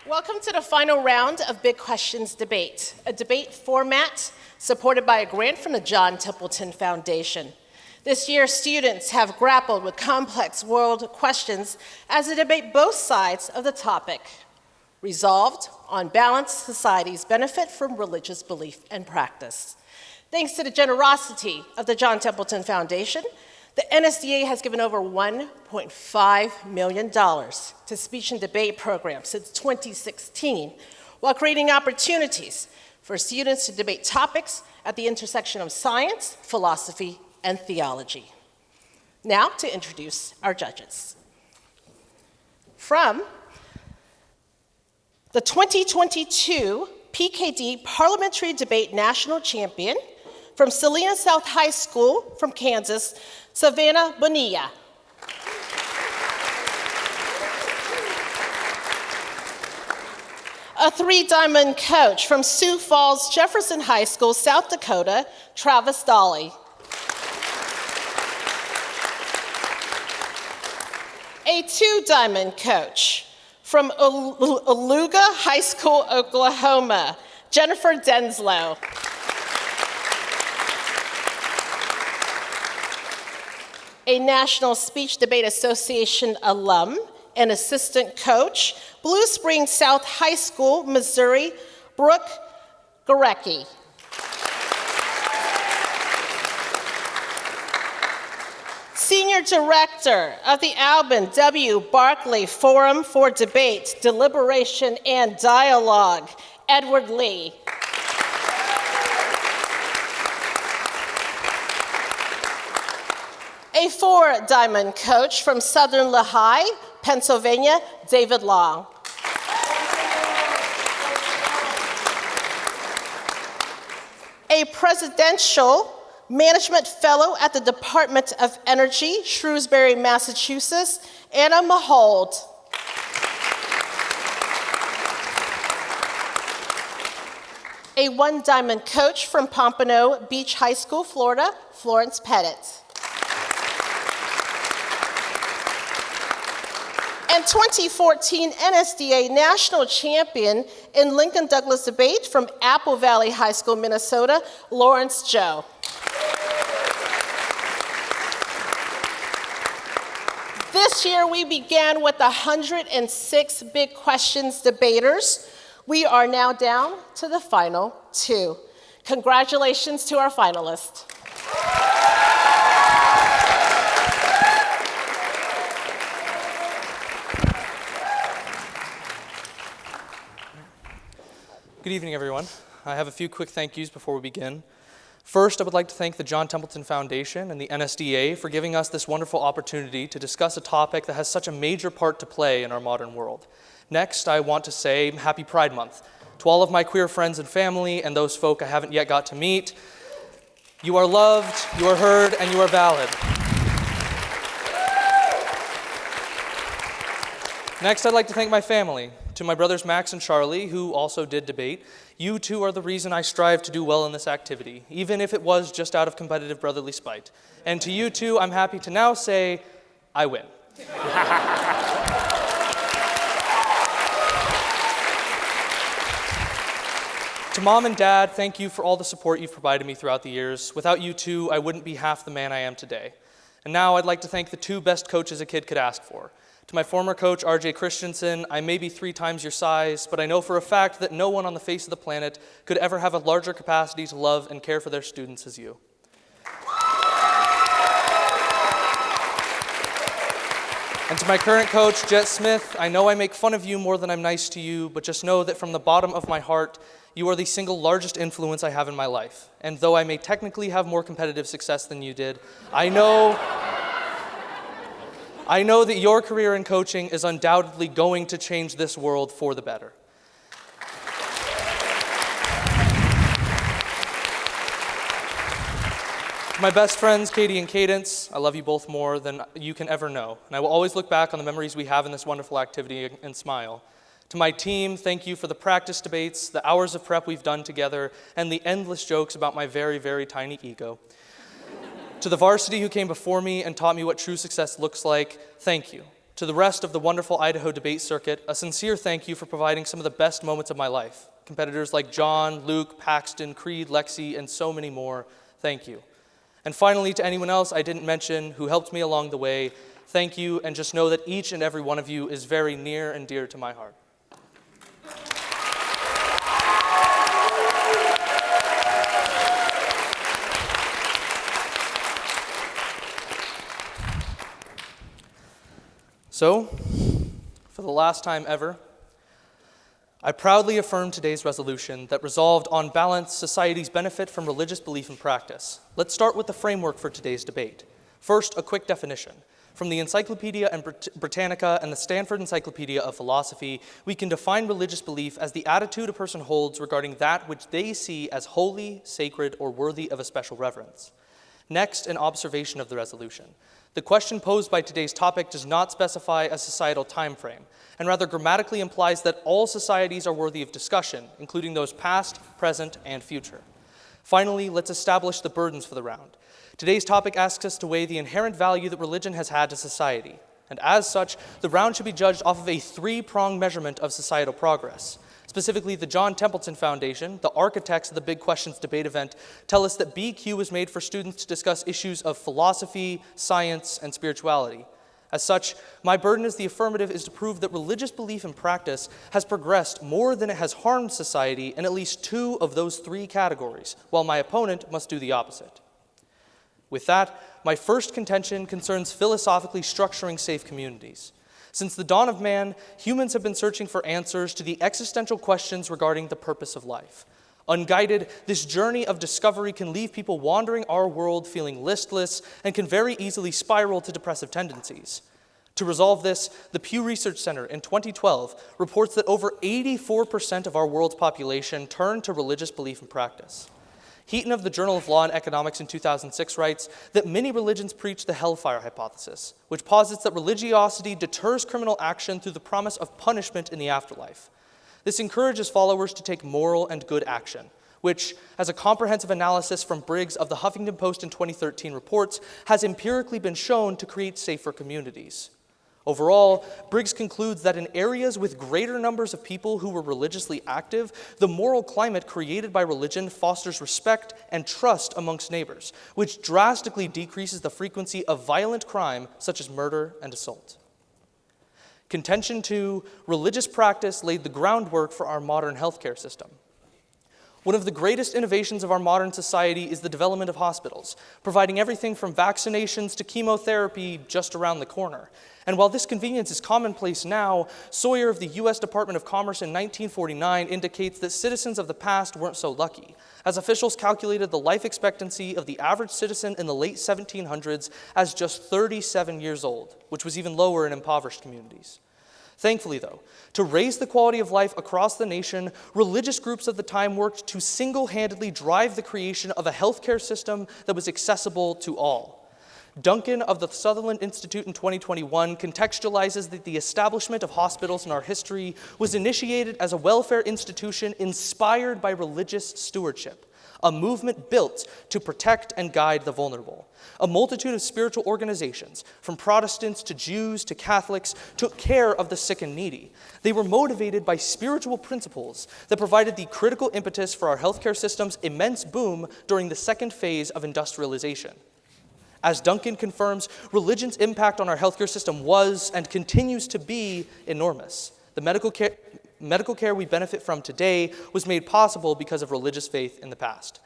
Welcome to the final round of Big Questions Debate, a debate format supported by a grant from the John Templeton Foundation. This year, students have grappled with complex world questions as they debate both sides of the topic. Resolved, on balance, societies benefit from religious belief and practice. Thanks to the generosity of the John Templeton Foundation, the NSDA has given over $1.5 million to speech and debate programs since 2016, while creating opportunities for students to debate topics at the intersection of science, philosophy, and theology. Now to introduce our judges. From the 2022 PKD Parliamentary Debate National Champion, from Salina South High School from Kansas, Savannah Boneh. A three-diamond coach from Sioux Falls Jefferson High School, South Dakota, Travis Dolly. A two-diamond coach from Aluga High School, Oklahoma, Jennifer Denslow. A National Speech Debate Association alum and assistant coach, Blue Springs South High School, Missouri, Brooke Gorecki. Senior Director of the Alban W. Barkley Forum for Debate, Deliberation, and Dialogue, Edward Lee. A four-diamond coach from Southern Lehigh, Pennsylvania, David Long. A presidential management fellow at the Department of Energy, Shrewsbury, Massachusetts, Anna Mahold. A one-diamond coach from Pompano Beach High School, Florida, Florence Pettit. And 2014 NSDA National Champion in Lincoln Douglas Debate from Apple Valley High School, Minnesota, Lawrence Joe. This year we began with 106 Big Questions debaters. We are now down to the final two. Congratulations to our finalists. Good evening, everyone. I have a few quick thank yous before we begin. First, I would like to thank the John Templeton Foundation and the NSDA for giving us this wonderful opportunity to discuss a topic that has such a major part to play in our modern world. Next, I want to say Happy Pride Month. To all of my queer friends and family and those folk I haven't yet got to meet, you are loved, you are heard, and you are valid. Next, I'd like to thank my family. To my brothers Max and Charlie, who also did debate, you two are the reason I strive to do well in this activity, even if it was just out of competitive brotherly spite. And to you two, I'm happy to now say, I win. To Mom and Dad, thank you for all the support you've provided me throughout the years. Without you two, I wouldn't be half the man I am today. And now I'd like to thank the two best coaches a kid could ask for. To my former coach, RJ Christiansen, I may be 3 times your size, but I know for a fact that no one on the face of the planet could ever have a larger capacity to love and care for their students as you. And to my current coach, Jett Smith, I know I make fun of you more than I'm nice to you, but just know that from the bottom of my heart, you are the single largest influence I have in my life. And though I may technically have more competitive success than you did, I know that your career in coaching is undoubtedly going to change this world for the better. My best friends, Katie and Cadence, I love you both more than you can ever know. And I will always look back on the memories we have in this wonderful activity and smile. To my team, thank you for the practice debates, the hours of prep we've done together, and the endless jokes about my very, very tiny ego. To the varsity who came before me and taught me what true success looks like, thank you. To the rest of the wonderful Idaho debate circuit, a sincere thank you for providing some of the best moments of my life. Competitors like John, Luke, Paxton, Creed, Lexi, and so many more, thank you. And finally, to anyone else I didn't mention who helped me along the way, thank you, and just know that each and every one of you is very near and dear to my heart. So, for the last time ever, I proudly affirm today's resolution that resolved on balance, societies benefit from religious belief and practice. Let's start with the framework for today's debate. First, a quick definition. From the Encyclopedia and Britannica and the Stanford Encyclopedia of Philosophy, we can define religious belief as the attitude a person holds regarding that which they see as holy, sacred, or worthy of a special reverence. Next, an observation of the resolution. The question posed by today's topic does not specify a societal time frame, and rather grammatically implies that all societies are worthy of discussion, including those past, present, and future. Finally, let's establish the burdens for the round. Today's topic asks us to weigh the inherent value that religion has had to society, and as such, the round should be judged off of a three-pronged measurement of societal progress. Specifically, the John Templeton Foundation, the architects of the Big Questions debate event, tell us that BQ was made for students to discuss issues of philosophy, science, and spirituality. As such, my burden as the affirmative is to prove that religious belief and practice has progressed more than it has harmed society in at least two of those three categories, while my opponent must do the opposite. With that, my first contention concerns philosophically structuring safe communities. Since the dawn of man, humans have been searching for answers to the existential questions regarding the purpose of life. Unguided, this journey of discovery can leave people wandering our world feeling listless and can very easily spiral to depressive tendencies. To resolve this, the Pew Research Center in 2012 reports that over 84% of our world's population turned to religious belief and practice. Heaton of the Journal of Law and Economics in 2006 writes that many religions preach the hellfire hypothesis, which posits that religiosity deters criminal action through the promise of punishment in the afterlife. This encourages followers to take moral and good action, which, as a comprehensive analysis from Briggs of the Huffington Post in 2013 reports, has empirically been shown to create safer communities. Overall, Briggs concludes that in areas with greater numbers of people who were religiously active, the moral climate created by religion fosters respect and trust amongst neighbors, which drastically decreases the frequency of violent crime such as murder and assault. Contention 2, religious practice laid the groundwork for our modern healthcare system. One of the greatest innovations of our modern society is the development of hospitals, providing everything from vaccinations to chemotherapy just around the corner. And while this convenience is commonplace now, Sawyer of the U.S. Department of Commerce in 1949 indicates that citizens of the past weren't so lucky, as officials calculated the life expectancy of the average citizen in the late 1700s as just 37 years old, which was even lower in impoverished communities. Thankfully, though, to raise the quality of life across the nation, religious groups of the time worked to single-handedly drive the creation of a healthcare system that was accessible to all. Duncan of the Sutherland Institute in 2021 contextualizes that the establishment of hospitals in our history was initiated as a welfare institution inspired by religious stewardship, a movement built to protect and guide the vulnerable. A multitude of spiritual organizations, from Protestants to Jews to Catholics, took care of the sick and needy. They were motivated by spiritual principles that provided the critical impetus for our healthcare system's immense boom during the second phase of industrialization. As Duncan confirms, religion's impact on our healthcare system was and continues to be enormous. The medical care we benefit from today was made possible because of religious faith in the past.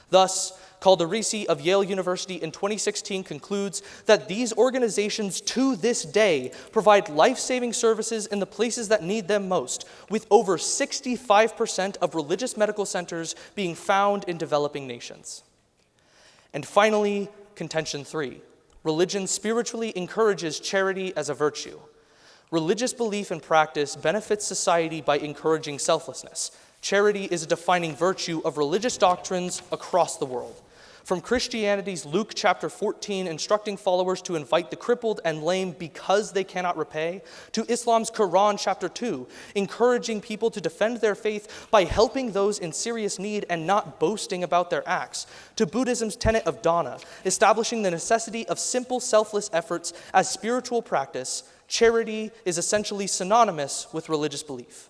Thus, Calderisi of Yale University in 2016 concludes that these organizations to this day provide life-saving services in the places that need them most, with over 65% of religious medical centers being found in developing nations. And finally, contention 3. Religion spiritually encourages charity as a virtue. Religious belief and practice benefits society by encouraging selflessness. Charity is a defining virtue of religious doctrines across the world. From Christianity's Luke chapter 14 instructing followers to invite the crippled and lame because they cannot repay, to Islam's Quran chapter 2, encouraging people to defend their faith by helping those in serious need and not boasting about their acts, to Buddhism's tenet of dana, establishing the necessity of simple selfless efforts as spiritual practice, Charity is essentially synonymous with religious belief.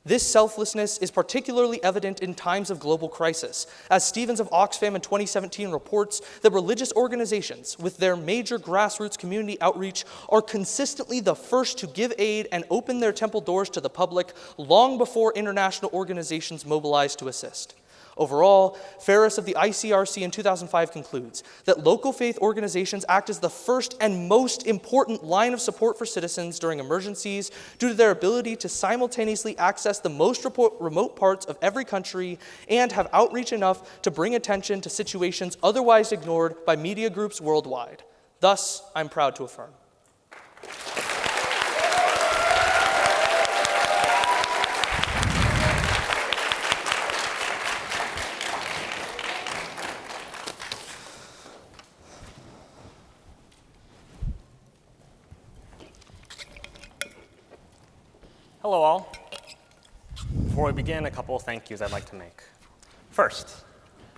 This selflessness is particularly evident in times of global crisis, as Stevens of Oxfam in 2017 reports that religious organizations, with their major grassroots community outreach, are consistently the first to give aid and open their temple doors to the public long before international organizations mobilize to assist. Overall, Ferris of the ICRC in 2005 concludes that local faith organizations act as the first and most important line of support for citizens during emergencies due to their ability to simultaneously access the most remote parts of every country and have outreach enough to bring attention to situations otherwise ignored by media groups worldwide. Thus, I'm proud to affirm. Hello all. Before we begin, a couple of thank yous I'd like to make. First,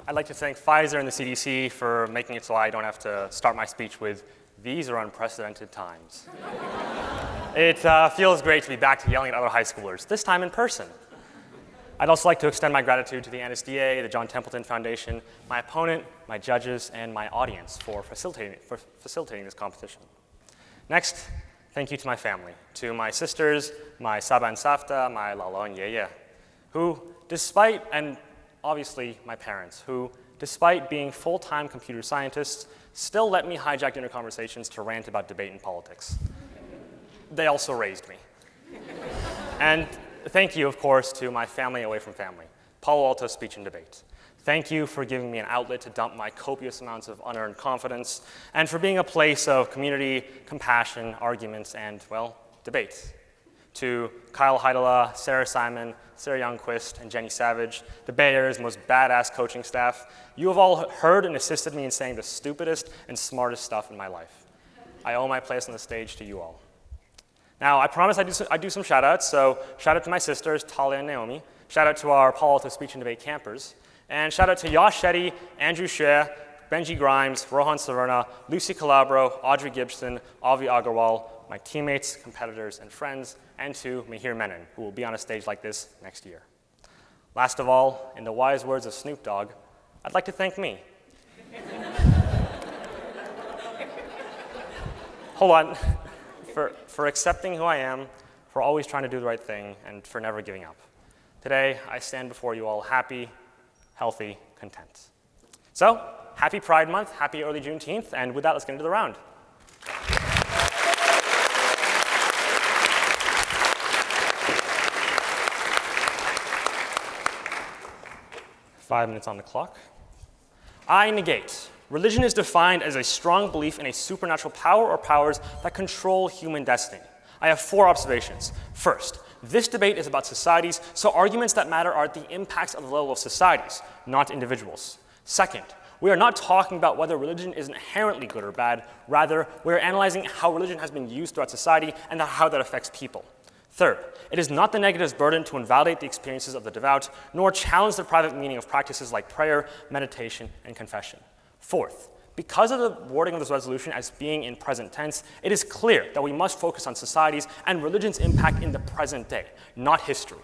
I'd like to thank Pfizer and the CDC for making it so I don't have to start my speech with, "These are unprecedented times." It feels great to be back to yelling at other high schoolers, this time in person. I'd also like to extend my gratitude to the NSDA, the John Templeton Foundation, my opponent, my judges, and my audience for facilitating this competition. Next, thank you to my family, to my sisters, my Saba and Safta, my Lalo and Yeye, who despite, and obviously my parents, who despite being full-time computer scientists, still let me hijack dinner conversations to rant about debate and politics. They also raised me. And thank you, of course, to my family away from family, Palo Alto Speech and Debate. Thank you for giving me an outlet to dump my copious amounts of unearned confidence, and for being a place of community, compassion, arguments, and, well, debate. To Kyle Hietala, Sarah Simon, Sarah Youngquist, and Jennie Savage, the Bay Area's most badass coaching staff, you have all heard and assisted me in saying the stupidest and smartest stuff in my life. I owe my place on the stage to you all. Now, I promise I do some shout-outs, so shout-out to my sisters, Talia and Naomi, shout-out to our Palo Alto Speech and Debate campers, and shout out to Yash Shetty, Andrew Shea, Benji Grimes, Rohan Saverna, Lucy Calabro, Audrey Gibson, Avi Agarwal, my teammates, competitors, and friends, and to Mahir Menon, who will be on a stage like this next year. Last of all, in the wise words of Snoop Dogg, I'd like to thank me. Hold on. For accepting who I am, for always trying to do the right thing, and for never giving up. Today, I stand before you all happy, healthy, content. So, happy Pride Month, happy early Juneteenth, and with that, let's get into the round. Five minutes on the clock. I negate. Religion is defined as a strong belief in a supernatural power or powers that control human destiny. I have 4 observations. First, this debate is about societies, so arguments that matter are the impacts of the level of societies, not individuals. Second, we are not talking about whether religion is inherently good or bad. Rather, we are analyzing how religion has been used throughout society and how that affects people. Third, it is not the negative's burden to invalidate the experiences of the devout, nor challenge the private meaning of practices like prayer, meditation, and confession. Fourth, because of the wording of this resolution as being in present tense, it is clear that we must focus on societies and religion's impact in the present day, not history.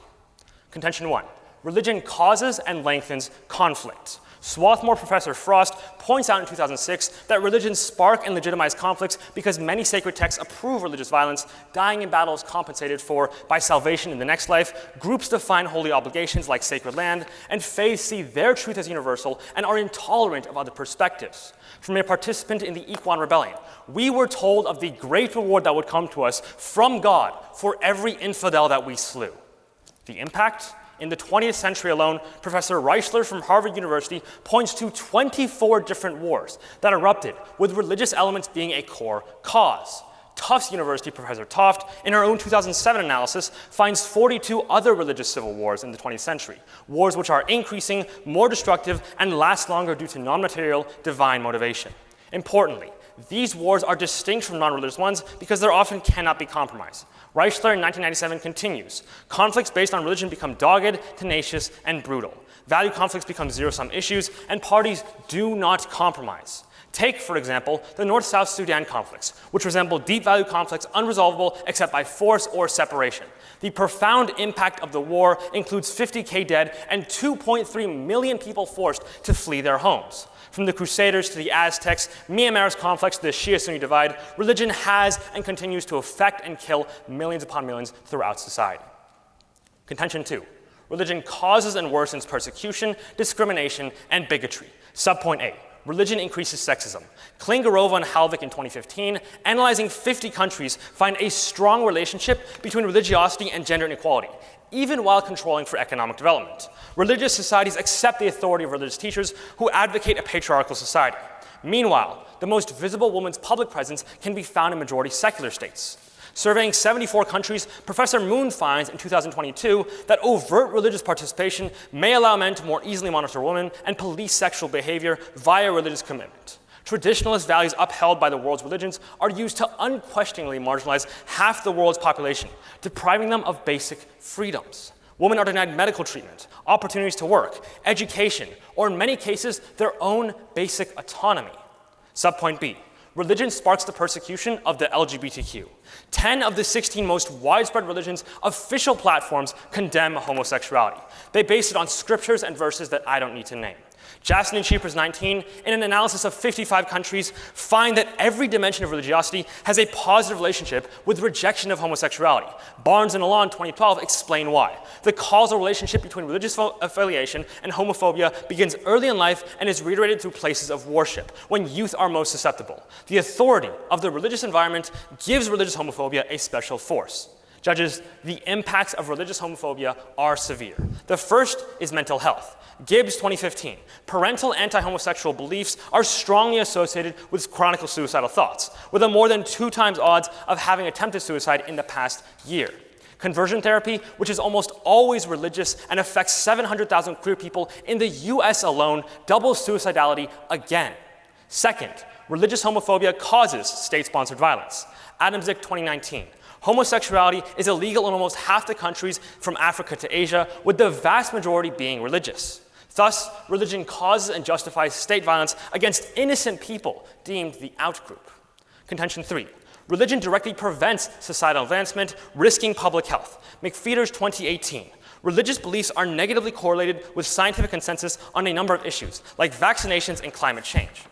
Contention 1, religion causes and lengthens conflict. Swarthmore Professor Frost points out in 2006 that religions spark and legitimize conflicts because many sacred texts approve religious violence, dying in battle is compensated for by salvation in the next life, groups define holy obligations like sacred land, and faiths see their truth as universal and are intolerant of other perspectives. From a participant in the Equan Rebellion, we were told of the great reward that would come to us from God for every infidel that we slew. The impact? In the 20th century alone, Professor Reichler from Harvard University points to 24 different wars that erupted, with religious elements being a core cause. Tufts University Professor Toft, in her own 2007 analysis, finds 42 other religious civil wars in the 20th century, wars which are increasing, more destructive, and last longer due to non-material, divine motivation. Importantly, these wars are distinct from non-religious ones because they often cannot be compromised. Reichler in 1997 continues, conflicts based on religion become dogged, tenacious, and brutal. Value conflicts become zero-sum issues, and parties do not compromise. Take, for example, the North-South Sudan conflicts, which resemble deep-value conflicts unresolvable except by force or separation. The profound impact of the war includes 50,000 dead and 2.3 million people forced to flee their homes. From the Crusaders to the Aztecs, Myanmar's conflicts to the Shia-Sunni divide, religion has and continues to affect and kill millions upon millions throughout society. Contention 2. Religion causes and worsens persecution, discrimination, and bigotry. Subpoint A. Religion increases sexism. Klingarova and Halvik in 2015, analyzing 50 countries, find a strong relationship between religiosity and gender inequality, even while controlling for economic development. Religious societies accept the authority of religious teachers who advocate a patriarchal society. Meanwhile, the most visible woman's public presence can be found in majority secular states. Surveying 74 countries, Professor Moon finds in 2022 that overt religious participation may allow men to more easily monitor women and police sexual behavior via religious commitment. Traditionalist values upheld by the world's religions are used to unquestioningly marginalize half the world's population, depriving them of basic freedoms. Women are denied medical treatment, opportunities to work, education, or in many cases, their own basic autonomy. Subpoint B. Religion sparks the persecution of the LGBTQ. 10 of the 16 most widespread religions' official platforms condemn homosexuality. They base it on scriptures and verses that I don't need to name. Johnston and Cheapers 19, in an analysis of 55 countries, find that every dimension of religiosity has a positive relationship with rejection of homosexuality. Barnes and Alon 2012 explain why. The causal relationship between religious affiliation and homophobia begins early in life and is reiterated through places of worship, when youth are most susceptible. The authority of the religious environment gives religious homophobia a special force. Judges, the impacts of religious homophobia are severe. The first is mental health. Gibbs 2015, parental anti-homosexual beliefs are strongly associated with chronic suicidal thoughts, with a more than 2 times odds of having attempted suicide in the past year. Conversion therapy, which is almost always religious and affects 700,000 queer people in the US alone, doubles suicidality again. Second, religious homophobia causes state-sponsored violence. Adamczyk 2019. Homosexuality is illegal in almost half the countries from Africa to Asia, with the vast majority being religious. Thus, religion causes and justifies state violence against innocent people deemed the outgroup. Contention 3. Religion directly prevents societal advancement, risking public health. McFeeters 2018. Religious beliefs are negatively correlated with scientific consensus on a number of issues, like vaccinations and climate change.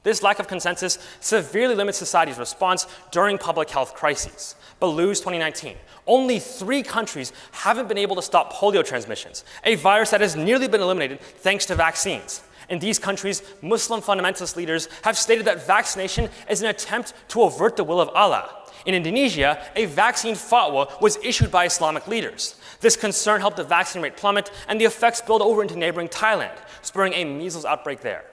This lack of consensus severely limits society's response during public health crises. Balluz 2019. Only 3 countries haven't been able to stop polio transmissions, a virus that has nearly been eliminated thanks to vaccines. In these countries, Muslim fundamentalist leaders have stated that vaccination is an attempt to avert the will of Allah. In Indonesia, a vaccine fatwa was issued by Islamic leaders. This concern helped the vaccine rate plummet and the effects spilled over into neighboring Thailand, spurring a measles outbreak there.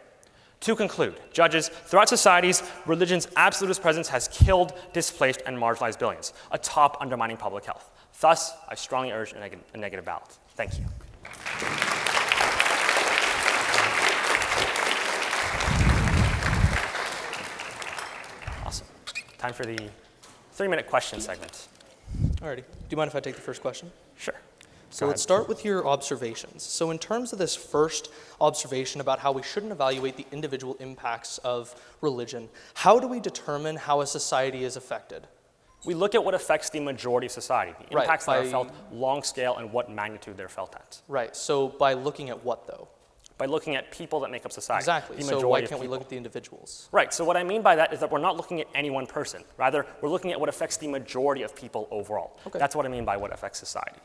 To conclude, judges, throughout societies, religion's absolutist presence has killed, displaced, and marginalized billions, atop undermining public health. Thus, I strongly urge a negative ballot. Thank you. Awesome. Time for the 3-minute question segment. Alrighty. Do you mind if I take the first question? Sure. So let's start with your observations. So in terms of this first observation about how we shouldn't evaluate the individual impacts of religion, how do we determine how a society is affected? We look at what affects the majority of society, the impacts that are felt long scale and what magnitude they're felt at. Right, so by looking at what though? By looking at people that make up society. Exactly, so why can't we look at the individuals? Right, so what I mean by that is that we're not looking at any one person. Rather, we're looking at what affects the majority of people overall. Okay. That's what I mean by what affects society.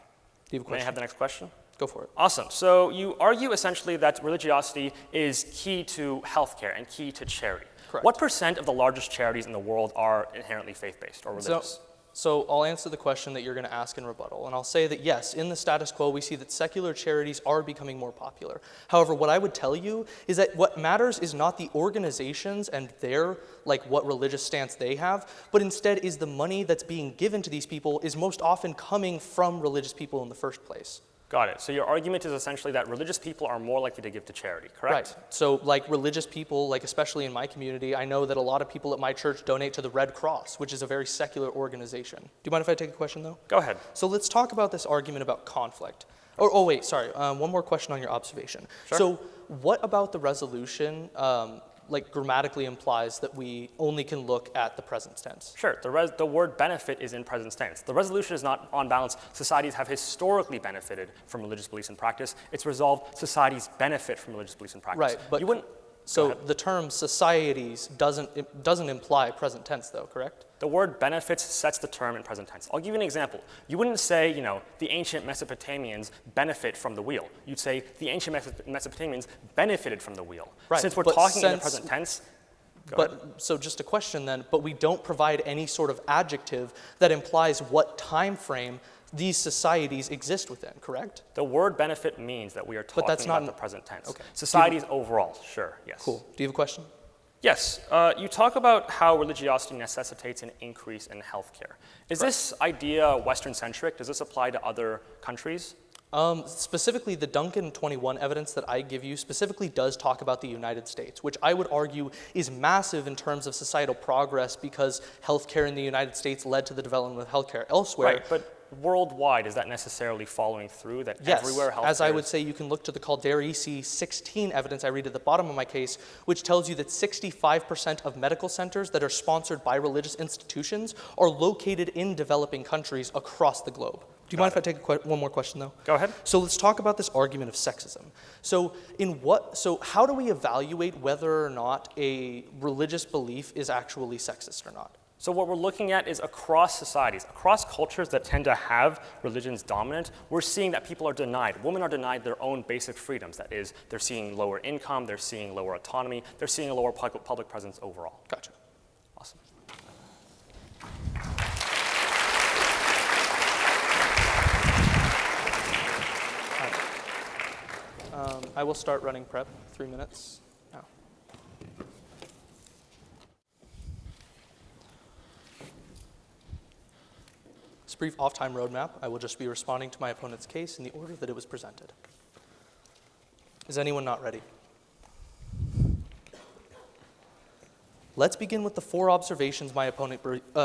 Do you have a question? May I have the next question? Go for it. Awesome. So you argue essentially that religiosity is key to healthcare and key to charity. Correct. What % of the largest charities in the world are inherently faith-based or religious? So I'll answer the question that you're going to ask in rebuttal, and I'll say that yes, in the status quo, we see that secular charities are becoming more popular. However, what I would tell you is that what matters is not the organizations and their, what religious stance they have, but instead is the money that's being given to these people is most often coming from religious people in the first place. Got it. So your argument is essentially that religious people are more likely to give to charity, correct? Right. So religious people, especially in my community, I know that a lot of people at my church donate to the Red Cross, which is a very secular organization. Do you mind if I take a question though? Go ahead. So let's talk about this argument about conflict. Oh wait, sorry. One more question on your observation. Sure. So what about the resolution grammatically implies that we only can look at the present tense. Sure, the word benefit is in present tense. The resolution is not on balance. Societies have historically benefited from religious beliefs and practice. It's resolved societies benefit from religious beliefs and practice. Right, but you wouldn't. So the term societies doesn't imply present tense, though, correct? The word benefits sets the term in present tense. I'll give you an example. You wouldn't say, the ancient Mesopotamians benefit from the wheel. You'd say the ancient Mesopotamians benefited from the wheel. Right, Since we're talking in the present tense. So just a question then, but we don't provide any sort of adjective that implies what time frame these societies exist within, correct? The word benefit means that we are talking about the present tense. Okay. Societies overall, sure, yes. Cool. Do you have a question? Yes. You talk about how religiosity necessitates an increase in healthcare. Is this idea Western-centric? Does this apply to other countries? Specifically, the Duncan 21 evidence that I give you specifically does talk about the United States, which I would argue is massive in terms of societal progress because healthcare in the United States led to the development of healthcare elsewhere. Right, but worldwide, is that necessarily following through that yes, everywhere healthcare? As I would say, you can look to the Calderisi 16 evidence I read at the bottom of my case, which tells you that 65% of medical centers that are sponsored by religious institutions are located in developing countries across the globe. Do you mind if I take one more question, though? Go ahead. So let's talk about this argument of sexism. So how do we evaluate whether or not a religious belief is actually sexist or not? So what we're looking at is across societies, across cultures that tend to have religions dominant, we're seeing that people are denied. Women are denied their own basic freedoms. That is, they're seeing lower income, they're seeing lower autonomy, they're seeing a lower public presence overall. Gotcha. Awesome. I will start running prep, 3 minutes now. This brief off-time roadmap, I will just be responding to my opponent's case in the order that it was presented. Is anyone not ready? Let's begin with the 4 observations my opponent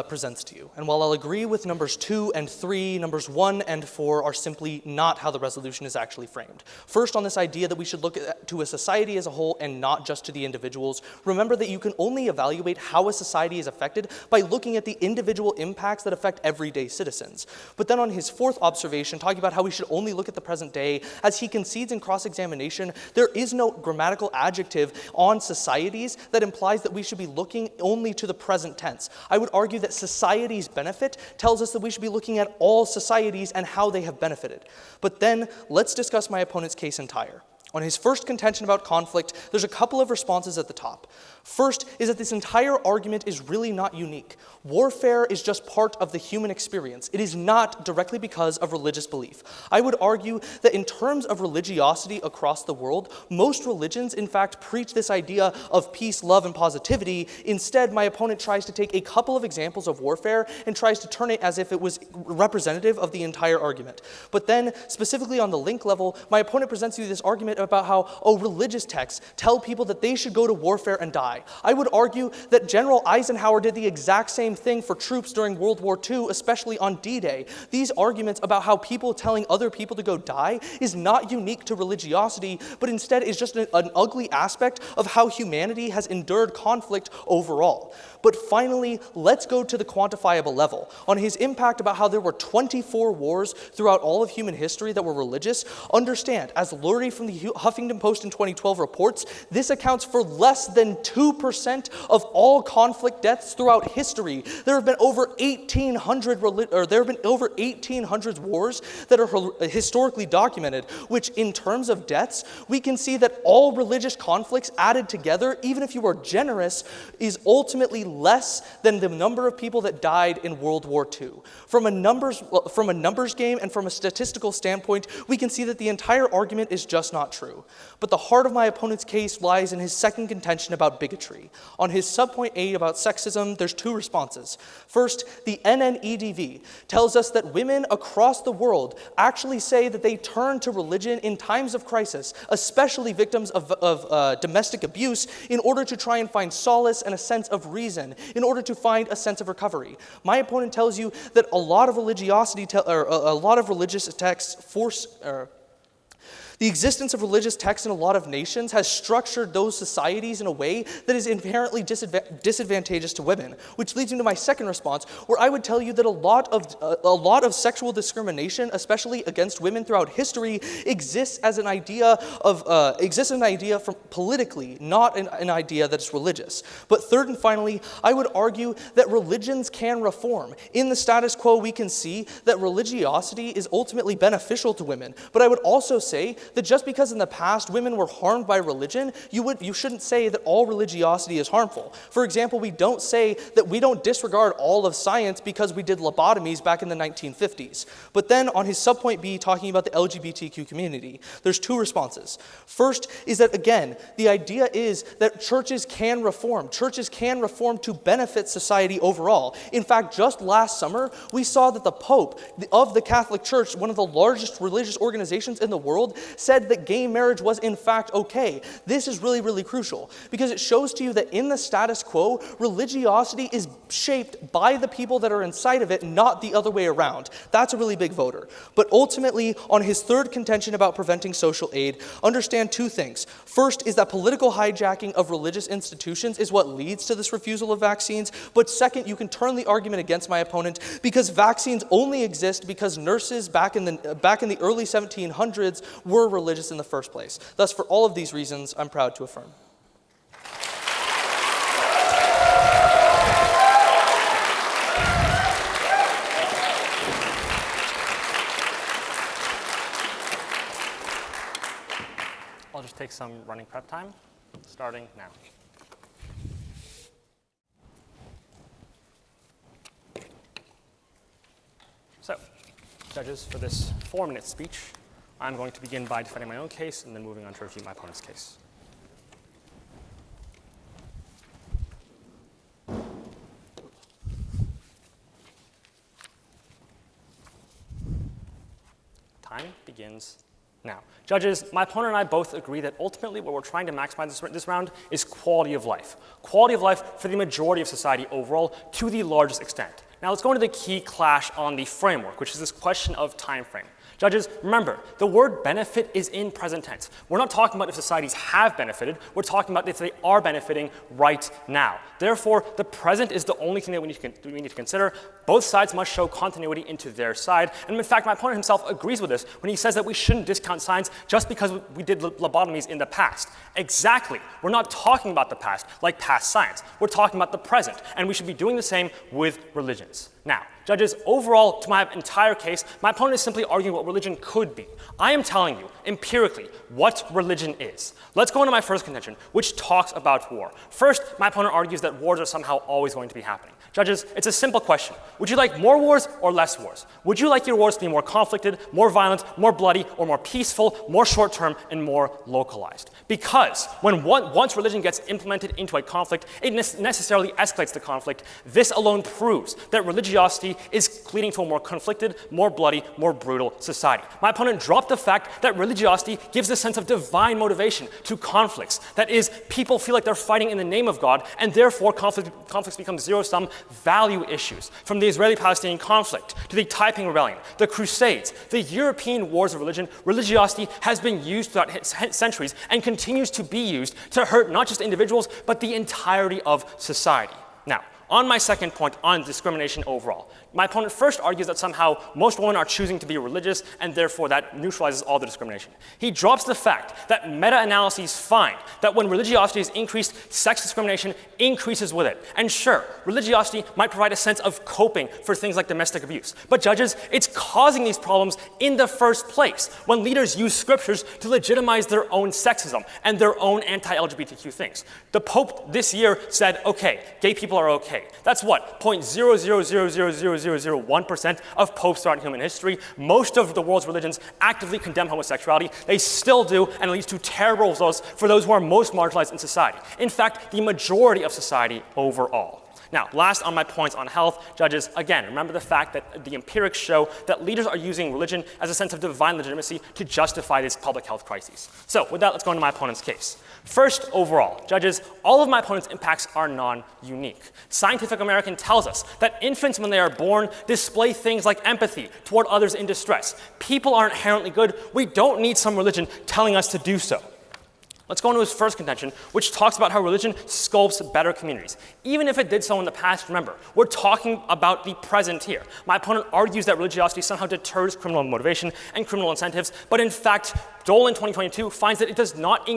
presents to you. And while I'll agree with numbers 2 and 3, numbers 1 and 4 are simply not how the resolution is actually framed. First, on this idea that we should look to a society as a whole and not just to the individuals, remember that you can only evaluate how a society is affected by looking at the individual impacts that affect everyday citizens. But then on his 4th observation, talking about how we should only look at the present day, as he concedes in cross-examination, there is no grammatical adjective on societies that implies that we should be looking only to the present tense. I would argue that society's benefit tells us that we should be looking at all societies and how they have benefited. But then let's discuss my opponent's case entire. On his first contention about conflict, there's a couple of responses at the top. First is that this entire argument is really not unique. Warfare is just part of the human experience. It is not directly because of religious belief. I would argue that in terms of religiosity across the world, most religions, in fact, preach this idea of peace, love, and positivity. Instead, my opponent tries to take a couple of examples of warfare and tries to turn it as if it was representative of the entire argument. But then, specifically on the link level, my opponent presents you this argument about how, religious texts tell people that they should go to warfare and die. I would argue that General Eisenhower did the exact same thing for troops during World War II, especially on D-Day. These arguments about how people telling other people to go die is not unique to religiosity, but instead is just an ugly aspect of how humanity has endured conflict overall. But finally, let's go to the quantifiable level. On his impact about how there were 24 wars throughout all of human history that were religious, understand, as Lurie from the Huffington Post in 2012 reports, this accounts for less than 2% of all conflict deaths throughout history. There have been over 1,800 wars that are historically documented, which in terms of deaths, we can see that all religious conflicts added together, even if you are generous, is ultimately less than the number of people that died in World War II. From a numbers game and from a statistical standpoint, we can see that the entire argument is just not true. But the heart of my opponent's case lies in his second contention about bigotry. On his subpoint 8 about sexism, there's 2 responses. First, the NNEDV tells us that women across the world actually say that they turn to religion in times of crisis, especially victims of domestic abuse, in order to try and find solace and a sense of reason, in order to find a sense of recovery. My opponent tells you that a lot of religious texts The existence of religious texts in a lot of nations has structured those societies in a way that is inherently disadvantageous to women, which leads me to my second response, where I would tell you that a lot of sexual discrimination, especially against women throughout history, exists as an idea from politically, not an idea that is religious. But third and finally, I would argue that religions can reform. In the status quo, we can see that religiosity is ultimately beneficial to women. But I would also say that just because in the past women were harmed by religion, you shouldn't say that all religiosity is harmful. For example, we don't say that we don't disregard all of science because we did lobotomies back in the 1950s. But then on his subpoint B, talking about the LGBTQ community, there's two responses. First is that, again, the idea is that churches can reform. Churches can reform to benefit society overall. In fact, just last summer, we saw that the Pope of the Catholic Church, one of the largest religious organizations in the world, said that gay marriage was in fact okay. This is really, really crucial because it shows to you that in the status quo, religiosity is shaped by the people that are inside of it, not the other way around. That's a really big voter. But ultimately, on his third contention about preventing social aid, understand two things. First is that political hijacking of religious institutions is what leads to this refusal of vaccines. But second, you can turn the argument against my opponent because vaccines only exist because nurses back in the early 1700s were religious in the first place. Thus, for all of these reasons, I'm proud to affirm. I'll just take some running prep time, starting now. So, judges, for this 4-minute speech, I'm going to begin by defending my own case and then moving on to review my opponent's case. Time begins now. Judges, my opponent and I both agree that ultimately what we're trying to maximize this round is quality of life. Quality of life for the majority of society overall to the largest extent. Now let's go into the key clash on the framework, which is this question of time frame. Judges, remember, the word benefit is in present tense. We're not talking about if societies have benefited. We're talking about if they are benefiting right now. Therefore, the present is the only thing that we need to consider. Both sides must show continuity into their side. And in fact, my opponent himself agrees with this when he says that we shouldn't discount science just because we did lobotomies in the past. Exactly. We're not talking about the past like past science. We're talking about the present. And we should be doing the same with religions. Now, judges, overall, to my entire case, my opponent is simply arguing what religion could be. I am telling you, empirically, what religion is. Let's go into my first contention, which talks about war. First, my opponent argues that wars are somehow always going to be happening. Judges, it's a simple question. Would you like more wars or less wars? Would you like your wars to be more conflicted, more violent, more bloody, or more peaceful, more short-term, and more localized? Because once religion gets implemented into a conflict, it necessarily escalates the conflict. This alone proves that religiosity is leading to a more conflicted, more bloody, more brutal society. My opponent dropped the fact that religiosity gives a sense of divine motivation to conflicts. That is, people feel like they're fighting in the name of God, and therefore conflicts become zero-sum value issues. From the Israeli-Palestinian conflict to the Taiping Rebellion, the Crusades, the European wars of religion, religiosity has been used throughout centuries and continues to be used to hurt not just individuals, but the entirety of society. Now, on my second point on discrimination overall, my opponent first argues that somehow most women are choosing to be religious and therefore that neutralizes all the discrimination. He drops the fact that meta-analyses find that when religiosity is increased, sex discrimination increases with it. And sure, religiosity might provide a sense of coping for things like domestic abuse. But judges, it's causing these problems in the first place when leaders use scriptures to legitimize their own sexism and their own anti-LGBTQ things. The Pope this year said, okay, gay people are okay. That's what? 0.0000001% of popes throughout human history. Most of the world's religions actively condemn homosexuality. They still do, and it leads to terrible results for those who are most marginalized in society. In fact, the majority of society overall. Now, last on my points on health, judges, again, remember the fact that the empirics show that leaders are using religion as a sense of divine legitimacy to justify these public health crises. So with that, let's go into my opponent's case. First, overall, judges, all of my opponent's impacts are non-unique. Scientific American tells us that infants, when they are born, display things like empathy toward others in distress. People are inherently good. We don't need some religion telling us to do so. Let's go into his first contention, which talks about how religion sculpts better communities. Even if it did so in the past, remember, we're talking about the present here. My opponent argues that religiosity somehow deters criminal motivation and criminal incentives, but in fact, Dolan 2022 finds that it does not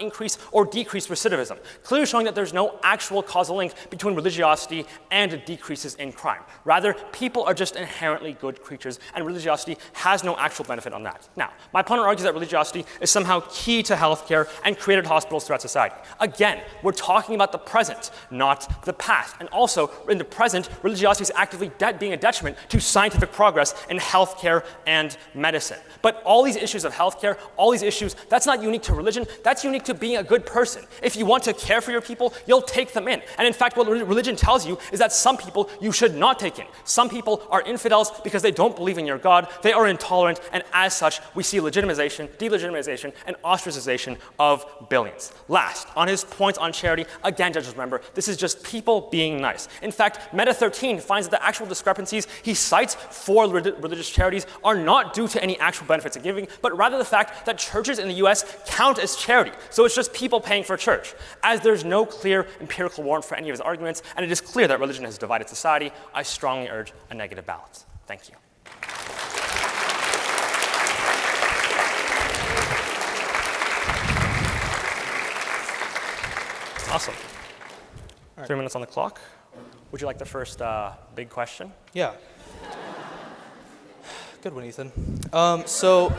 increase or decrease recidivism, clearly showing that there's no actual causal link between religiosity and decreases in crime. Rather, people are just inherently good creatures, and religiosity has no actual benefit on that. Now, my opponent argues that religiosity is somehow key to healthcare and created hospitals throughout society. Again, we're talking about the present, not the past. And also, in the present, religiosity is actively being a detriment to scientific progress in healthcare and medicine. But all these issues of healthcare, all these issues, that's not unique to religion, that's unique to being a good person. If you want to care for your people, you'll take them in. And in fact, what religion tells you is that some people you should not take in. Some people are infidels because they don't believe in your God, they are intolerant, and as such, we see legitimization, delegitimization, and ostracization of billions. Last, on his points on charity, again, judges, remember, this is just people being nice. In fact, Meta 13 finds that the actual discrepancies he cites for religious charities are not due to any actual benefits of giving, but rather the fact that churches in the US count as charity. So it's just people paying for church. As there's no clear empirical warrant for any of his arguments, and it is clear that religion has divided society, I strongly urge a negative balance. Thank you. Awesome. Right. 3 minutes on the clock. Would you like the first big question? Yeah. Good one, Ethan. So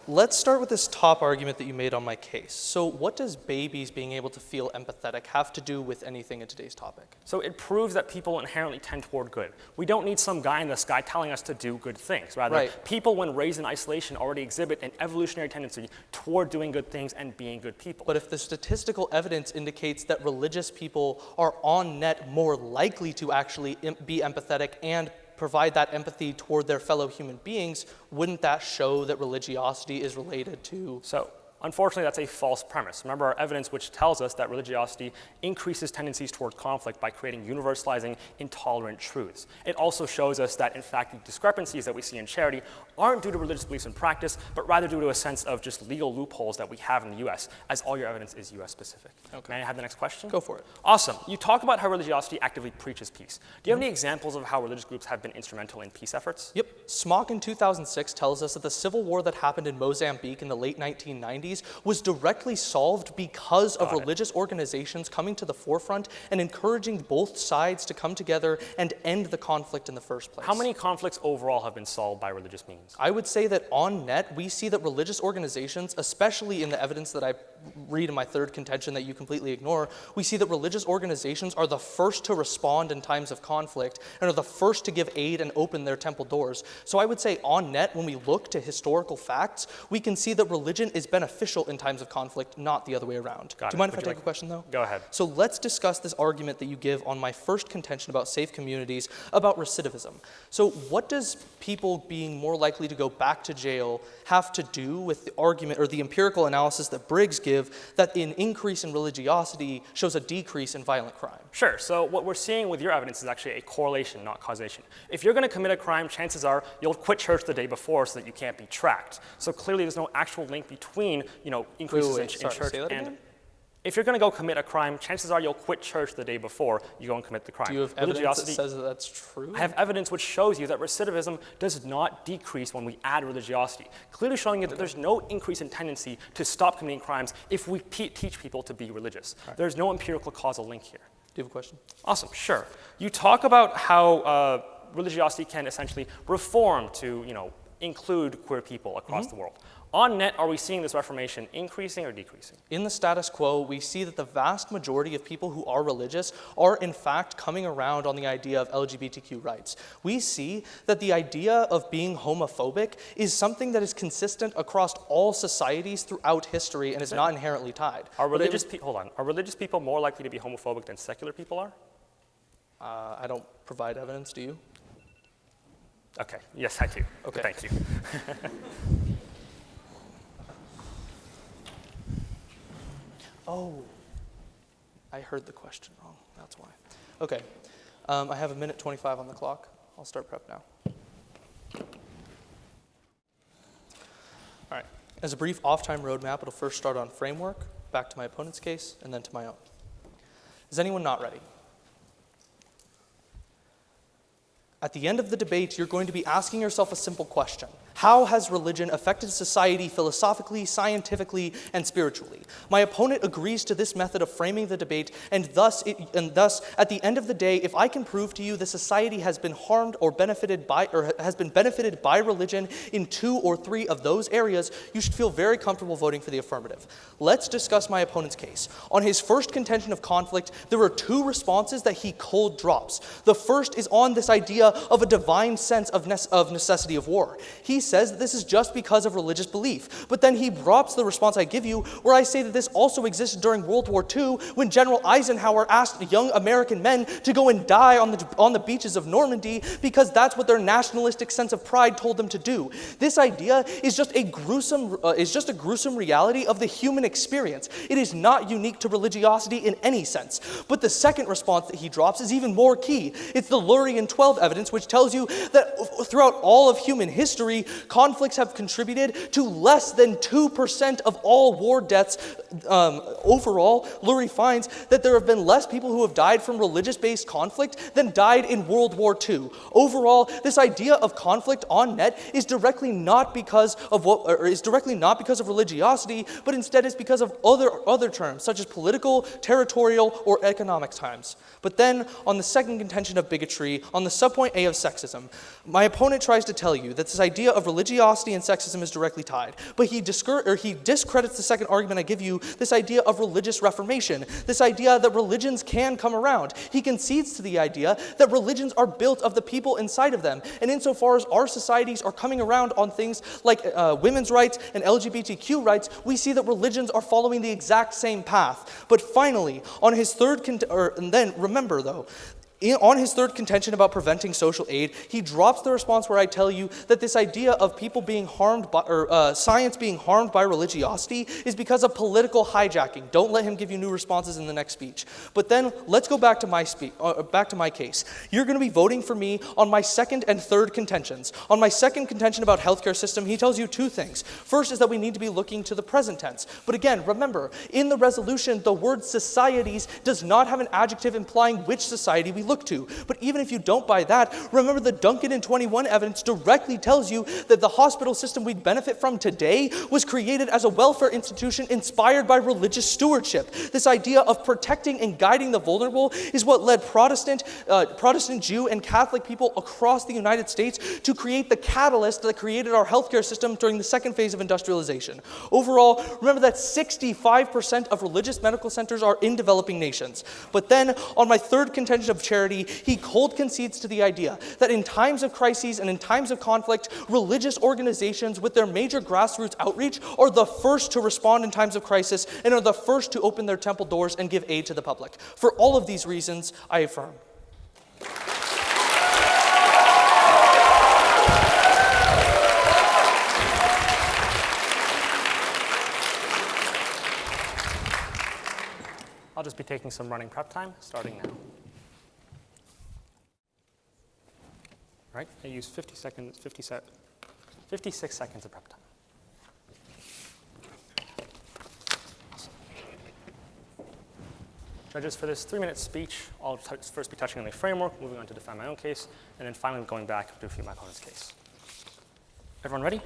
let's start with this top argument that you made on my case. So what does babies being able to feel empathetic have to do with anything in today's topic? So it proves that people inherently tend toward good. We don't need some guy in the sky telling us to do good things. Rather, people when raised in isolation already exhibit an evolutionary tendency toward doing good things and being good people. But if the statistical evidence indicates that religious people are on net more likely to actually be empathetic and provide that empathy toward their fellow human beings, wouldn't that show that religiosity is related to? So, unfortunately, that's a false premise. Remember our evidence which tells us that religiosity increases tendencies toward conflict by creating universalizing, intolerant truths. It also shows us that, in fact, the discrepancies that we see in charity aren't due to religious beliefs and practice, but rather due to a sense of just legal loopholes that we have in the US, as all your evidence is US specific. Okay. May I have the next question? Go for it. Awesome. You talk about how religiosity actively preaches peace. Do you have any examples of how religious groups have been instrumental in peace efforts? Yep. Smock in 2006 tells us that the civil war that happened in Mozambique in the late 1990s was directly solved because of religious organizations coming to the forefront and encouraging both sides to come together and end the conflict in the first place. How many conflicts overall have been solved by religious means? I would say that on net, we see that religious organizations, especially in the evidence that I read in my third contention that you completely ignore, we see that religious organizations are the first to respond in times of conflict and are the first to give aid and open their temple doors. So I would say on net, when we look to historical facts, we can see that religion is beneficial in times of conflict, not the other way around. Do you mind if I take a question, though? Go ahead. So let's discuss this argument that you give on my first contention about safe communities, about recidivism. So what does people being more likely to go back to jail have to do with the argument or the empirical analysis that Briggs give that an increase in religiosity shows a decrease in violent crime? Sure. So what we're seeing with your evidence is actually a correlation, not causation. If you're going to commit a crime, chances are you'll quit church the day before so that you can't be tracked. So clearly there's no actual link between, increases in church say that and again? if you're going to go commit a crime, chances are you'll quit church the day before you go and commit the crime. Do you have evidence that says that that's true? I have evidence which shows you that recidivism does not decrease when we add religiosity, clearly showing you that there's no increase in tendency to stop committing crimes if we teach people to be religious. Right. There's no empirical causal link here. Do you have a question? Awesome, sure. You talk about how religiosity can essentially reform to, include queer people across the world. On net, are we seeing this reformation increasing or decreasing? In the status quo, we see that the vast majority of people who are religious are in fact coming around on the idea of LGBTQ rights. We see that the idea of being homophobic is something that is consistent across all societies throughout history and is not inherently tied. Are religious people more likely to be homophobic than secular people are? I don't provide evidence, do you? Okay, yes, I do. Okay. Thank you. Oh, I heard the question wrong, that's why. Okay, I have 1:25 on the clock. I'll start prep now. All right, as a brief off-time roadmap, it'll first start on framework, back to my opponent's case, and then to my own. Is anyone not ready? At the end of the debate, you're going to be asking yourself a simple question. How has religion affected society philosophically, scientifically, and spiritually? My opponent agrees to this method of framing the debate, and thus, at the end of the day, if I can prove to you that society has been harmed or has been benefited by religion in 2 or 3 of those areas, you should feel very comfortable voting for the affirmative. Let's discuss my opponent's case. On his first contention of conflict, there are 2 responses that he cold drops. The first is on this idea of a divine sense of necessity of war. He says that this is just because of religious belief, but then he drops the response I give you, where I say that this also existed during World War II, when General Eisenhower asked young American men to go and die on the beaches of Normandy because that's what their nationalistic sense of pride told them to do. This idea is just a gruesome reality of the human experience. It is not unique to religiosity in any sense. But the second response that he drops is even more key. It's the Lurian 12 evidence, which tells you that throughout all of human history, conflicts have contributed to less than 2% of all war deaths. Overall, Lurie finds that there have been less people who have died from religious-based conflict than died in World War II. Overall, this idea of conflict on net is directly not because of religiosity, but instead is because of other terms, such as political, territorial, or economic times. But then, on the second contention of bigotry, on the subpoint A of sexism, my opponent tries to tell you that this idea of religiosity and sexism is directly tied, but he discredits the second argument I give you, this idea of religious reformation, this idea that religions can come around. He concedes to the idea that religions are built of the people inside of them, and insofar as our societies are coming around on things like women's rights and LGBTQ rights, we see that religions are following the exact same path. But finally, on his third on his third contention about preventing social aid, he drops the response where I tell you that this idea of people being harmed by, science being harmed by religiosity is because of political hijacking. Don't let him give you new responses in the next speech. But then let's go back to my case. You're going to be voting for me on my second and third contentions. On my second contention about healthcare system, he tells you 2 things. First is that we need to be looking to the present tense. But again, remember, in the resolution, the word societies does not have an adjective implying which society we look to. But even if you don't buy that, remember the Duncan and 21 evidence directly tells you that the hospital system we benefit from today was created as a welfare institution inspired by religious stewardship. This idea of protecting and guiding the vulnerable is what led Protestant, Jew, and Catholic people across the United States to create the catalyst that created our healthcare system during the second phase of industrialization. Overall, remember that 65% of religious medical centers are in developing nations. But then, on my third contention of charity, he cold concedes to the idea that in times of crises and in times of conflict, religious organizations with their major grassroots outreach are the first to respond in times of crisis and are the first to open their temple doors and give aid to the public. For all of these reasons, I affirm. I'll just be taking some running prep time, starting now. All right, I use 56 seconds of prep time. Awesome. Judges, for this 3-minute speech, I'll first be touching on the framework, moving on to defend my own case, and then finally going back to refute my opponent's case. Everyone ready?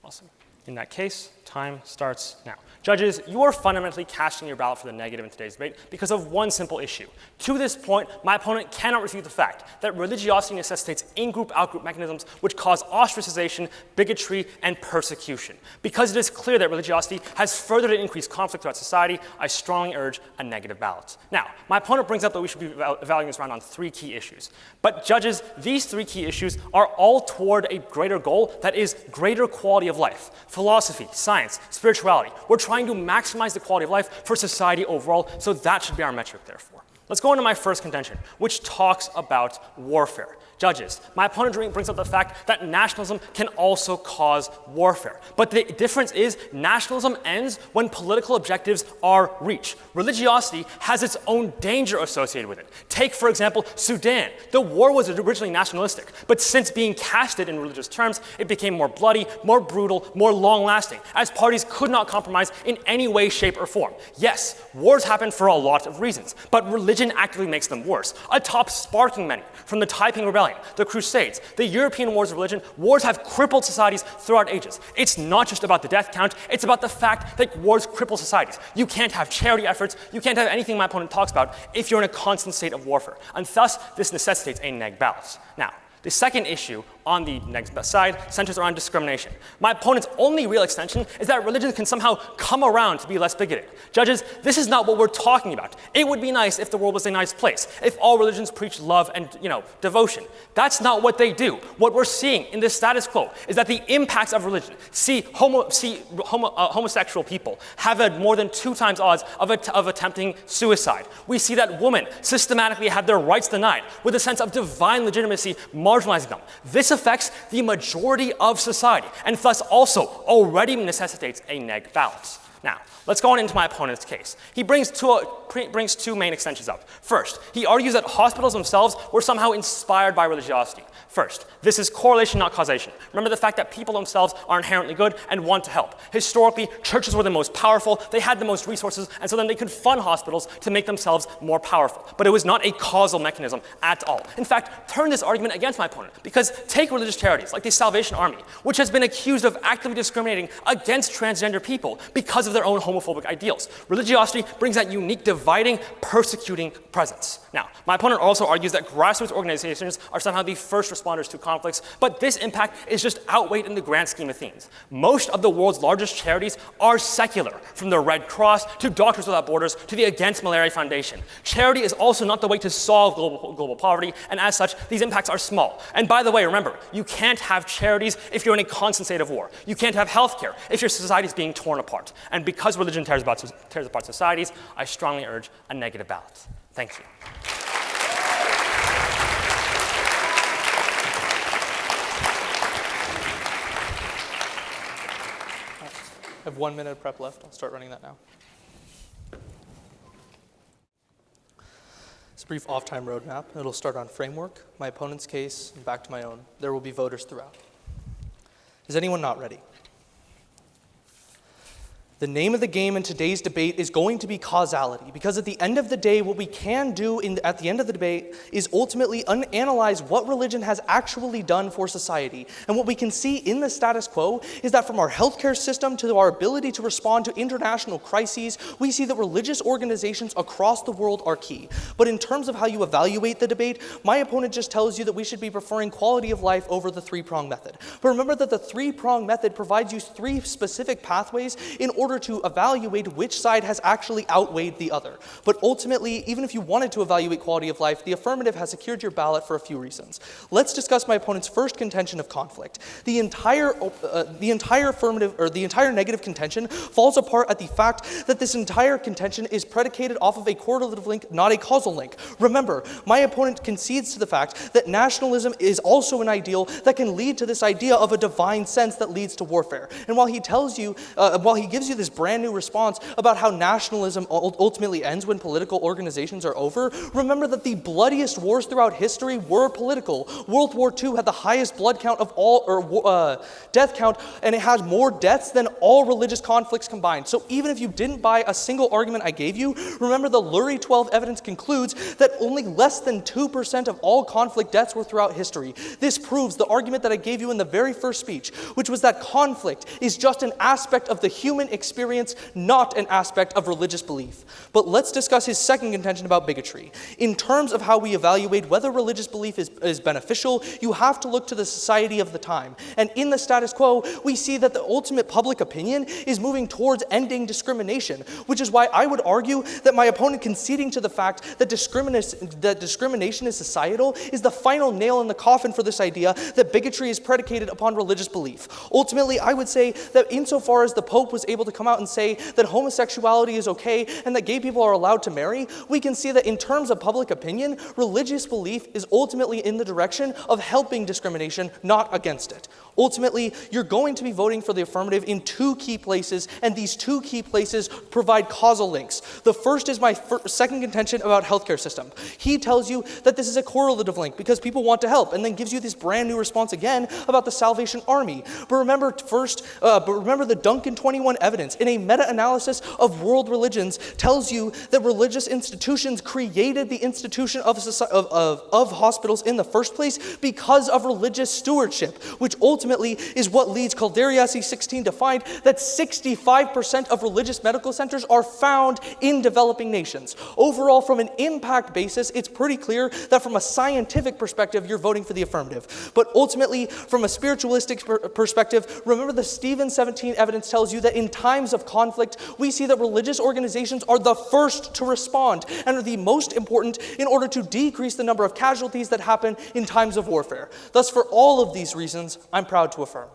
Awesome. In that case, time starts now. Judges, you are fundamentally casting your ballot for the negative in today's debate because of one simple issue. To this point, my opponent cannot refute the fact that religiosity necessitates in-group, out-group mechanisms which cause ostracization, bigotry, and persecution. Because it is clear that religiosity has further to increase conflict throughout society, I strongly urge a negative ballot. Now, my opponent brings up that we should be evaluating this round on 3 key issues. But judges, these 3 key issues are all toward a greater goal, that is greater quality of life. Philosophy, science, spirituality. We're trying to maximize the quality of life for society overall, so that should be our metric, therefore. Let's go into my first contention, which talks about warfare. Judges, my opponent brings up the fact that nationalism can also cause warfare. But the difference is nationalism ends when political objectives are reached. Religiosity has its own danger associated with it. Take, for example, Sudan. The war was originally nationalistic, but since being casted in religious terms, it became more bloody, more brutal, more long-lasting, as parties could not compromise in any way, shape, or form. Yes, wars happen for a lot of reasons, but religion actively makes them worse. Atop sparking many, from the Taiping Rebellion, the Crusades, the European wars of religion, wars have crippled societies throughout ages. It's not just about the death count, it's about the fact that wars cripple societies. You can't have charity efforts, you can't have anything my opponent talks about if you're in a constant state of warfare. And thus, this necessitates a neg balance. Now, the second issue on the neg side centers around discrimination. My opponent's only real extension is that religion can somehow come around to be less bigoted. Judges, this is not what we're talking about. It would be nice if the world was a nice place, if all religions preach love and, devotion. That's not what they do. What we're seeing in this status quo is that the impacts of religion, homosexual people have more than 2 times odds of attempting suicide. We see that women systematically have their rights denied with a sense of divine legitimacy marginalizing them. This affects the majority of society, and thus also already necessitates a neg balance. Now, let's go on into my opponent's case. He brings two main extensions up. First, he argues that hospitals themselves were somehow inspired by religiosity. First, this is correlation, not causation. Remember the fact that people themselves are inherently good and want to help. Historically, churches were the most powerful, they had the most resources, and so then they could fund hospitals to make themselves more powerful. But it was not a causal mechanism at all. In fact, turn this argument against my opponent, because take religious charities like the Salvation Army, which has been accused of actively discriminating against transgender people because of their own homophobic ideals. Religiosity brings that unique dividing, persecuting presence. Now, my opponent also argues that grassroots organizations are somehow the first responders to conflicts, but this impact is just outweighed in the grand scheme of things. Most of the world's largest charities are secular, from the Red Cross to Doctors Without Borders to the Against Malaria Foundation. Charity is also not the way to solve global poverty, and as such, these impacts are small. And by the way, remember, you can't have charities if you're in a constant state of war. You can't have healthcare if your society is being torn apart. And because religion tears apart societies, I strongly urge a negative balance. Thank you. I have 1 minute of prep left. I'll start running that now. It's a brief off-time roadmap. It'll start on framework, my opponent's case, and back to my own. There will be voters throughout. Is anyone not ready? The name of the game in today's debate is going to be causality, because at the end of the day, what we can do at the end of the debate is ultimately analyze what religion has actually done for society. And what we can see in the status quo is that from our healthcare system to our ability to respond to international crises, we see that religious organizations across the world are key. But in terms of how you evaluate the debate, my opponent just tells you that we should be preferring quality of life over the 3-prong method. But remember that the 3-prong method provides you 3 specific pathways in order to evaluate which side has actually outweighed the other. But ultimately, even if you wanted to evaluate quality of life, the affirmative has secured your ballot for a few reasons. Let's discuss my opponent's first contention of conflict. The entire negative contention falls apart at the fact that this entire contention is predicated off of a correlative link, not a causal link. Remember, my opponent concedes to the fact that nationalism is also an ideal that can lead to this idea of a divine sense that leads to warfare. And while he gives you this brand new response about how nationalism ultimately ends when political organizations are over, remember that the bloodiest wars throughout history were political. World War II had the highest blood count of death count, and it has more deaths than all religious conflicts combined. So even if you didn't buy a single argument I gave you, remember the Lurie 12 evidence concludes that only less than 2% of all conflict deaths were throughout history. This proves the argument that I gave you in the very first speech, which was that conflict is just an aspect of the human experience, not an aspect of religious belief. But let's discuss his second contention about bigotry. In terms of how we evaluate whether religious belief is beneficial, you have to look to the society of the time. And in the status quo, we see that the ultimate public opinion is moving towards ending discrimination, which is why I would argue that my opponent conceding to the fact that discrimination is societal is the final nail in the coffin for this idea that bigotry is predicated upon religious belief. Ultimately, I would say that insofar as the Pope was able to come out and say that homosexuality is okay and that gay people are allowed to marry, we can see that in terms of public opinion, religious belief is ultimately in the direction of helping discrimination, not against it. Ultimately, you're going to be voting for the affirmative in two key places, and these two key places provide causal links. The first is my second contention about healthcare system. He tells you that this is a correlative link because people want to help, and then gives you this brand new response again about the Salvation Army. But remember the Duncan 21 evidence in a meta-analysis of world religions tells you that religious institutions created the institution of hospitals in the first place because of religious stewardship, which ultimately is what leads Calderiasi 16 to find that 65% of religious medical centers are found in developing nations. Overall, from an impact basis, it's pretty clear that from a scientific perspective, you're voting for the affirmative. But ultimately, from a spiritualistic perspective, remember the Stephen 17 evidence tells you that in times of conflict, we see that religious organizations are the first to respond and are the most important in order to decrease the number of casualties that happen in times of warfare. Thus, for all of these reasons, I'm proud to affirm.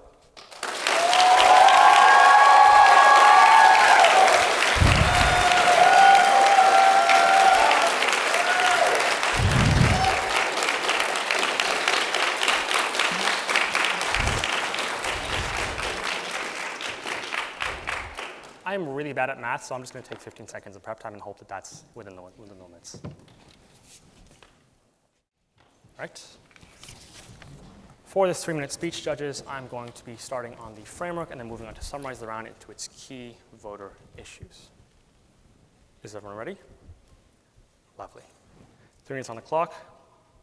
I'm really bad at math, so I'm just going to take 15 seconds of prep time and hope that that's within the limits. All right. For this 3-minute speech, judges, I'm going to be starting on the framework and then moving on to summarize the round into its key voter issues. Is everyone ready? Lovely. 3 minutes on the clock.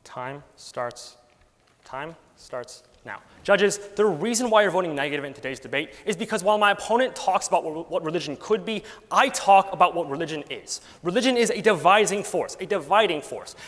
Time starts now. Judges, the reason why you're voting negative in today's debate is because while my opponent talks about what religion could be, I talk about what religion is. Religion is a dividing force,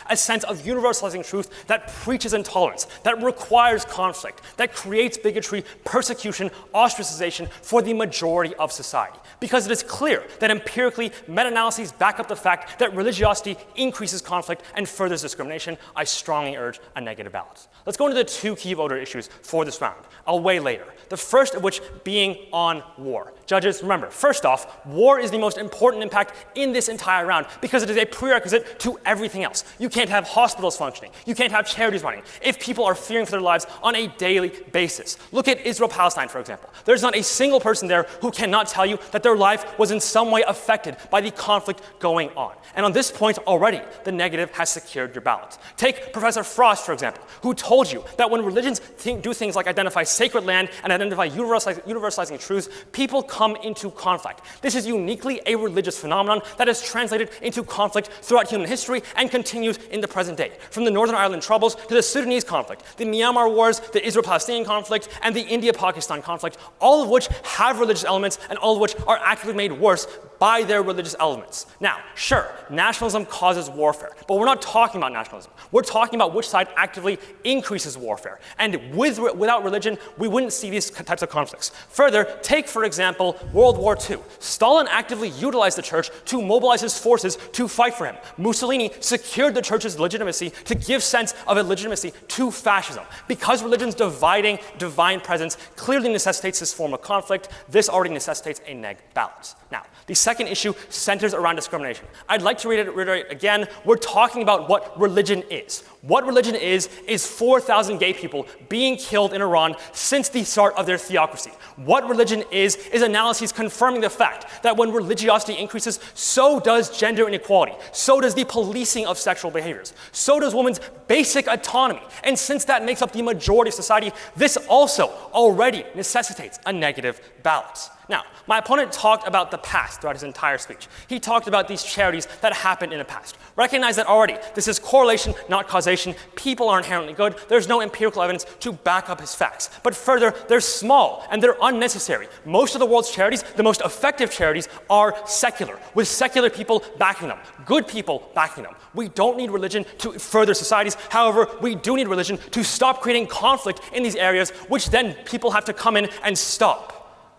a sense of universalizing truth that preaches intolerance, that requires conflict, that creates bigotry, persecution, ostracization for the majority of society. Because it is clear that empirically, meta-analyses back up the fact that religiosity increases conflict and furthers discrimination, I strongly urge a negative ballot. Let's go into the two key voter issues for this round. I'll weigh later. The first of which being on war. Judges, remember, first off, war is the most important impact in this entire round because it is a prerequisite to everything else. You can't have hospitals functioning. You can't have charities running if people are fearing for their lives on a daily basis. Look at Israel-Palestine, for example. There's not a single person there who cannot tell you that their life was in some way affected by the conflict going on. And on this point already, the negative has secured your ballot. Take Professor Frost, for example, who told you that when religions do things like identify sacred land and identify universalizing truths, people come into conflict. This is uniquely a religious phenomenon that has translated into conflict throughout human history and continues in the present day. From the Northern Ireland Troubles to the Sudanese conflict, the Myanmar Wars, the Israel-Palestinian conflict, and the India-Pakistan conflict, all of which have religious elements and all of which are actively made worse by their religious elements. Now, sure, nationalism causes warfare, but we're not talking about nationalism. We're talking about which side actively increases warfare. And without religion, we wouldn't see these types of conflicts. Further, take, for example, World War II. Stalin actively utilized the church to mobilize his forces to fight for him. Mussolini secured the church's legitimacy to give sense of a legitimacy to fascism. Because religion's dividing divine presence clearly necessitates this form of conflict, this already necessitates a neg ballot. Now, the second issue centers around discrimination. I'd like to reiterate again, we're talking about what religion is. What religion is 4,000 gay people being killed in Iran since the start of their theocracy. What religion is analyses confirming the fact that when religiosity increases, so does gender inequality, so does the policing of sexual behaviors, so does women's basic autonomy. And since that makes up the majority of society, this also already necessitates a negative ballot. Now, my opponent talked about the past throughout his entire speech. He talked about these charities that happened in the past. Recognize that already. This is correlation, not causation. People are inherently good. There's no empirical evidence to back up his facts. But further, they're small and they're unnecessary. Most of the world's charities, the most effective charities, are secular, with secular people backing them, good people backing them. We don't need religion to further societies. However, we do need religion to stop creating conflict in these areas, which then people have to come in and stop.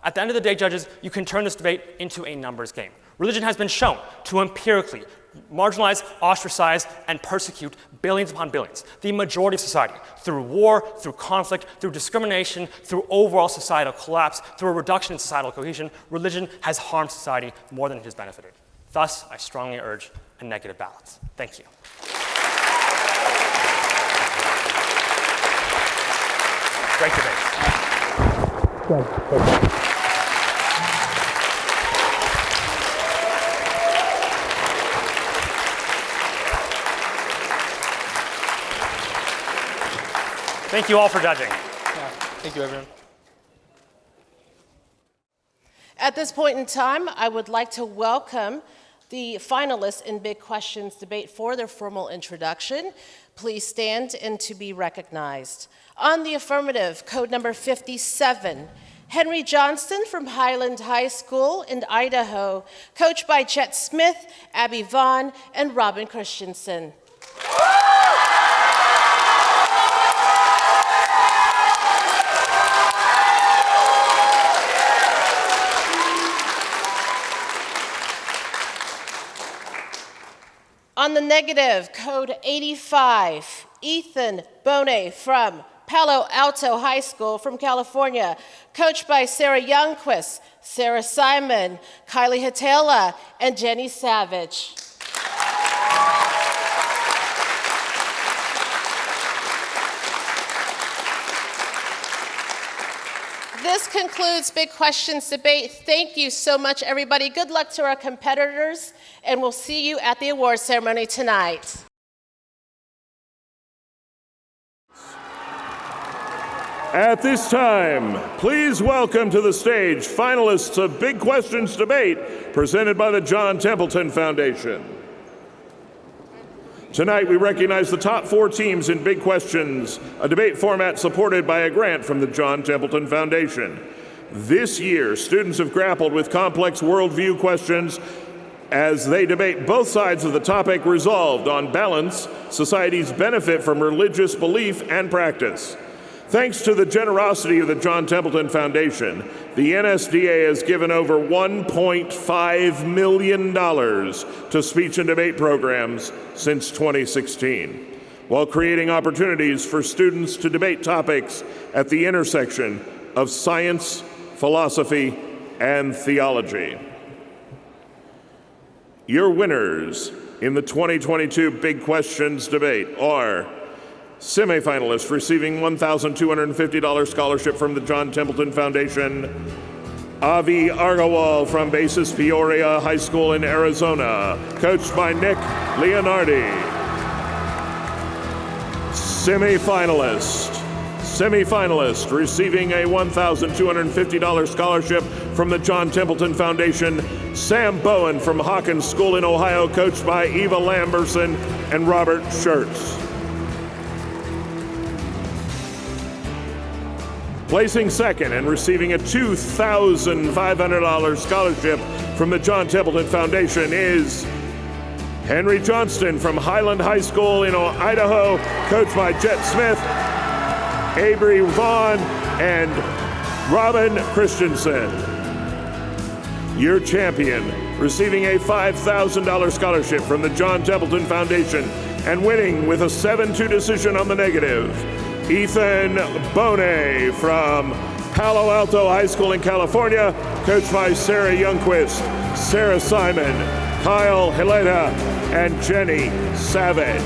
At the end of the day, judges, you can turn this debate into a numbers game. Religion has been shown to empirically marginalize, ostracize, and persecute billions upon billions, the majority of society, through war, through conflict, through discrimination, through overall societal collapse, through a reduction in societal cohesion. Religion has harmed society more than it has benefited. Thus, I strongly urge a negative balance. Thank you. Great debate. Thank you all for judging. Yeah. Thank you, everyone. At this point in time, I would like to welcome the finalists in Big Questions debate for their formal introduction. Please stand and to be recognized. On the affirmative, code number 57, Henry Johnston from Highland High School in Idaho, coached by Jett Smith, Abbey Vaughn, and Robin Christiansen. On the negative, code 85, Ethan Boneh from Palo Alto High School from California, coached by Sarah Youngquist, Sarah Simon, Kylie Hietala, and Jennie Savage. This concludes Big Questions debate. Thank you so much, everybody. Good luck to our competitors, and we'll see you at the awards ceremony tonight. At this time, please welcome to the stage finalists of Big Questions debate presented by the John Templeton Foundation. Tonight, we recognize the top 4 teams in Big Questions, a debate format supported by a grant from the John Templeton Foundation. This year, students have grappled with complex worldview questions as they debate both sides of the topic resolved on balance, society's benefit from religious belief and practice. Thanks to the generosity of the John Templeton Foundation, the NSDA has given over $1.5 million to speech and debate programs since 2016, while creating opportunities for students to debate topics at the intersection of science, philosophy, and theology. Your winners in the 2022 Big Questions debate are semifinalists receiving $1,250 scholarship from the John Templeton Foundation, Avi Argawal from Basis Peoria High School in Arizona, coached by Nick Leonardi. Semifinalist receiving a $1,250 scholarship from the John Templeton Foundation, Sam Bowen from Hawkins School in Ohio, coached by Eva Lamberson and Robert Schertz. Placing second and receiving a $2,500 scholarship from the John Templeton Foundation is Henry Johnston from Highland High School in Idaho, coached by Jett Smith, Abbey Vaughn, and Robin Christiansen. Your champion, receiving a $5,000 scholarship from the John Templeton Foundation and winning with a 7-2 decision on the negative, Ethan Boneh from Palo Alto High School in California, coached by Sarah Youngquist, Sarah Simon, Kyle Hietala, and Jennie Savage.